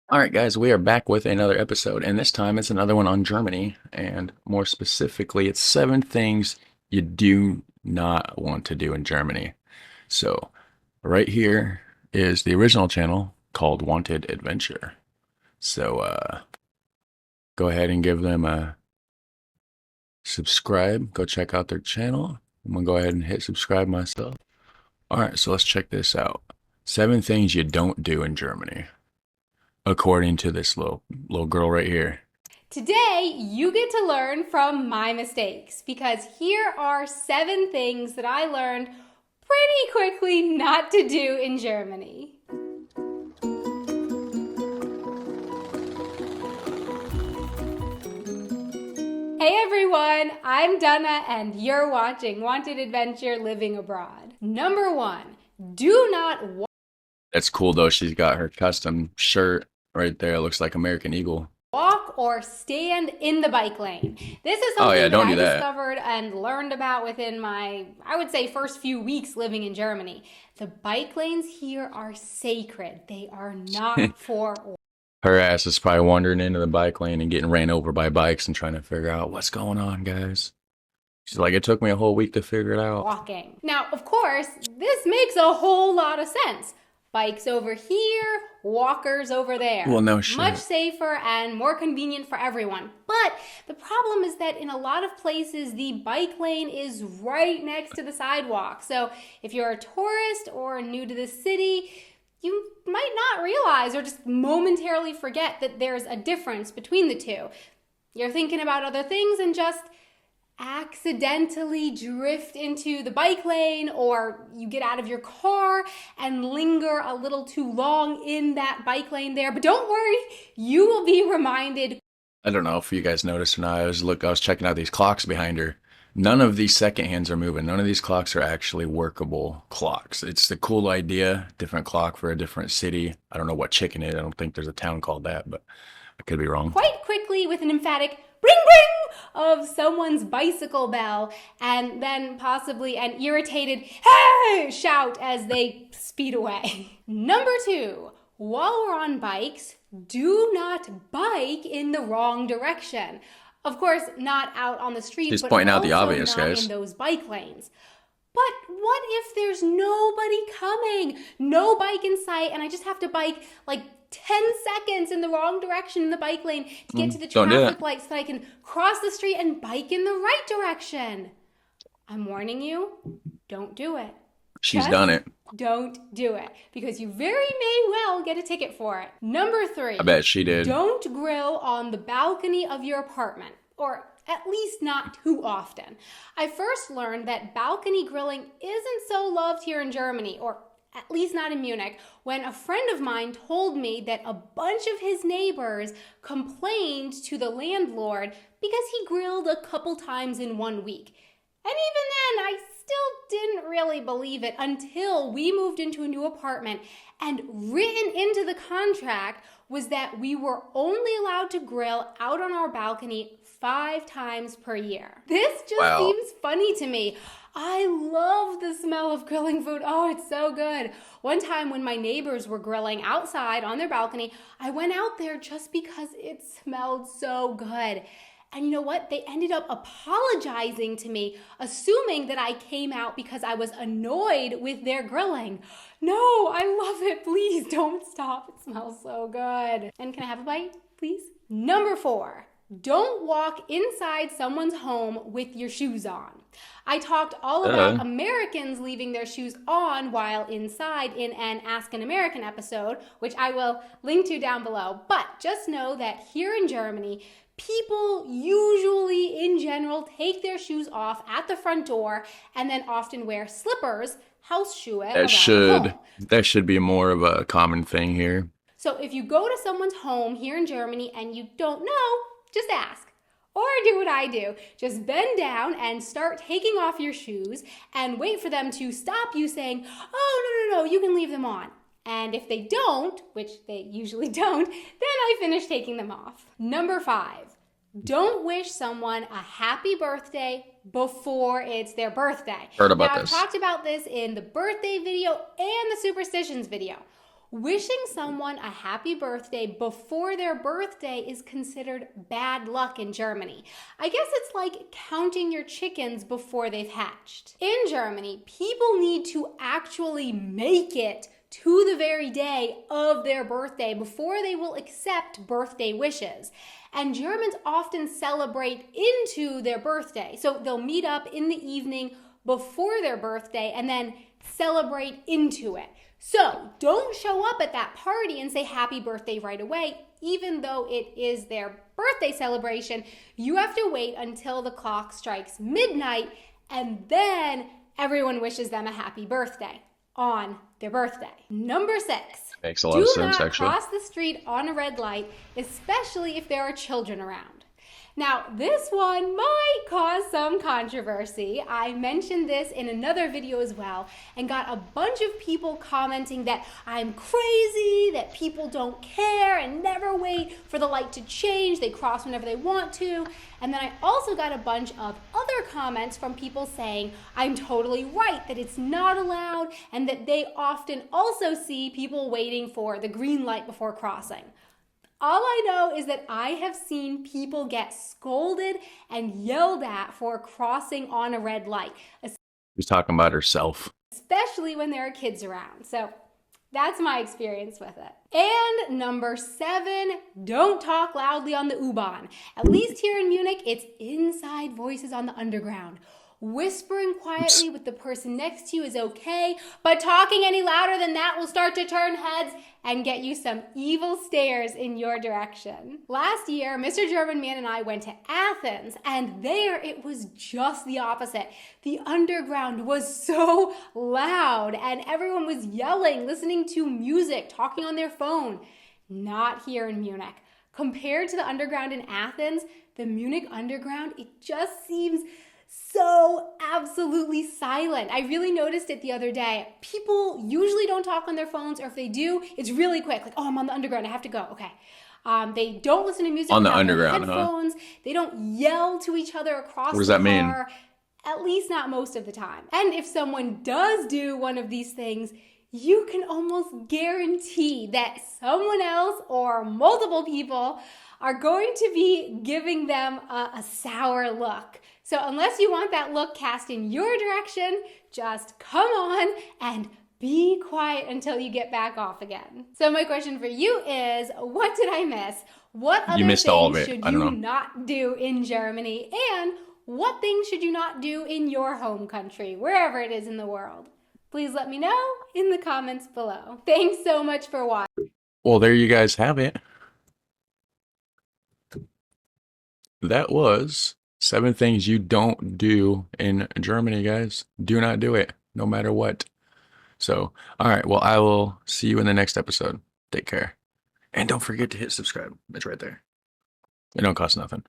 All right, guys, we are back with another episode, and this time it's another one on Germany, and more specifically, it's 7 things you do not want to do in Germany. So, right here is the original channel called Wanted Adventure. So, go ahead and give them a subscribe. Go check out their channel. I'm gonna go ahead and hit subscribe myself. All right, so let's check this out. 7 things you don't do in Germany, according to this little girl right here. Today, you get to learn from my mistakes because here are 7 things that I learned pretty quickly not to do in Germany. Hey everyone, I'm Donna and you're watching Wanted Adventure Living Abroad. Number 1, do not That's cool though. She's got her custom shirt right there. It looks like American Eagle. walk or stand in the bike lane. This is Oh something yeah, that don't I do that. discovered and learned about within my, I would say, first few weeks living in Germany. The bike lanes here are sacred. They are not for Her ass is probably wandering into the bike lane and getting ran over by bikes and trying to figure out what's going on, guys. She's like, it took me a whole week to figure it out. walking. Now, of course, this makes a whole lot of sense. Bikes over here, walkers over there. Well, no shit. Much safer and more convenient for everyone. But the problem is that in a lot of places, the bike lane is right next to the sidewalk. So if you're a tourist or new to the city, you might not realize or just momentarily forget that there's a difference between the two. You're thinking about other things and just accidentally drift into the bike lane, or you get out of your car and linger a little too long in that bike lane there. But don't worry, you will be reminded. I don't know if you guys noticed or not. I was checking out these clocks behind her. None of these second hands are moving. None of these clocks are actually workable clocks. It's the cool idea, different clock for a different city. I don't know what chicken it is. I don't think there's a town called that, but I could be wrong. Quite quickly with an emphatic bring bring of someone's bicycle bell, and then possibly an irritated hey shout as they speed away. Number 2, while we're on bikes, do not bike in the wrong direction. Of course, not out on the street, She's but pointing out the also obvious, not guys. in those bike lanes. But what if there's nobody coming? No bike in sight, and I just have to bike like 10 seconds in the wrong direction in the bike lane to get to the Don't do traffic that. lights so that I can cross the street and bike in the right direction. I'm warning you, don't do it. She's Just done it. don't do it, because you very may well get a ticket for it. Number 3. I bet she did. Don't grill on the balcony of your apartment, or at least not too often. I first learned that balcony grilling isn't so loved here in Germany, or at least not in Munich, when a friend of mine told me that a bunch of his neighbors complained to the landlord because he grilled a couple times in 1 week. And even then, I still didn't really believe it until we moved into a new apartment, and written into the contract was that we were only allowed to grill out on our balcony 5 times per year. This just seems funny to me. I love the smell of grilling food. Oh, it's so good. One time when my neighbors were grilling outside on their balcony, I went out there just because it smelled so good. And you know what? They ended up apologizing to me, assuming that I came out because I was annoyed with their grilling. No, I love it. Please don't stop. It smells so good. And can I have a bite, please? Number 4. Don't walk inside someone's home with your shoes on. I talked all about Americans leaving their shoes on while inside in an Ask an American episode, which I will link to down below. But just know that here in Germany, people usually, in general, take their shoes off at the front door and then often wear slippers, Hausschuhe, around the home. That should be more of a common thing here. So if you go to someone's home here in Germany and you don't know, just ask. Or do what I do. Just bend down and start taking off your shoes and wait for them to stop you saying, oh, no, you can leave them on. And if they don't, which they usually don't, then I finish taking them off. Number 5, don't wish someone a happy birthday before it's their birthday. Heard about now, this. I've talked about this in the birthday video and the superstitions video. Wishing someone a happy birthday before their birthday is considered bad luck in Germany. I guess it's like counting your chickens before they've hatched. In Germany, people need to actually make it to the very day of their birthday before they will accept birthday wishes. And Germans often celebrate into their birthday. So they'll meet up in the evening before their birthday and then celebrate into it. So don't show up at that party and say happy birthday right away, even though it is their birthday celebration. You have to wait until the clock strikes midnight, and then everyone wishes them a happy birthday on their birthday. Number 6. Makes a lot of sense, Do not actually. cross the street on a red light, especially if there are children around. Now, this one might cause some controversy. I mentioned this in another video as well and got a bunch of people commenting that I'm crazy, that people don't care and never wait for the light to change. They cross whenever they want to. And then I also got a bunch of other comments from people saying I'm totally right, that it's not allowed, and that they often also see people waiting for the green light before crossing. All I know is that I have seen people get scolded and yelled at for crossing on a red light. She's talking about herself. Especially when there are kids around. So that's my experience with it. And number 7, don't talk loudly on the U-Bahn. At least here in Munich, it's inside voices on the underground. Whispering quietly with the person next to you is okay, but talking any louder than that will start to turn heads and get you some evil stares in your direction. Last year, Mr. German Man and I went to Athens, and there it was just the opposite. The underground was so loud, and everyone was yelling, listening to music, talking on their phone. Not here in Munich. Compared to the underground in Athens, the Munich underground, it just seems so absolutely silent. I really noticed it the other day. People usually don't talk on their phones, or if they do, it's really quick. Like, oh, I'm on the underground, I have to go. Okay. They don't listen to music On the without their underground, huh? headphones. They don't yell to each other across What does the that mean? car. At least not most of the time. And if someone does do one of these things, you can almost guarantee that someone else or multiple people are going to be giving them a sour look. So unless you want that look cast in your direction, just come on and be quiet until you get back off again. So my question for you is, what did I miss? What other missed all of things it. should I don't you know. not do in Germany? And what things should you not do in your home country, wherever it is in the world? Please let me know in the comments below. Thanks so much for watching. Well, there you guys have it. That was 7 things you don't do in Germany, guys. Do not do it, no matter what. So, all right, well, I will see you in the next episode. Take care. And don't forget to hit subscribe. It's right there. It don't cost nothing.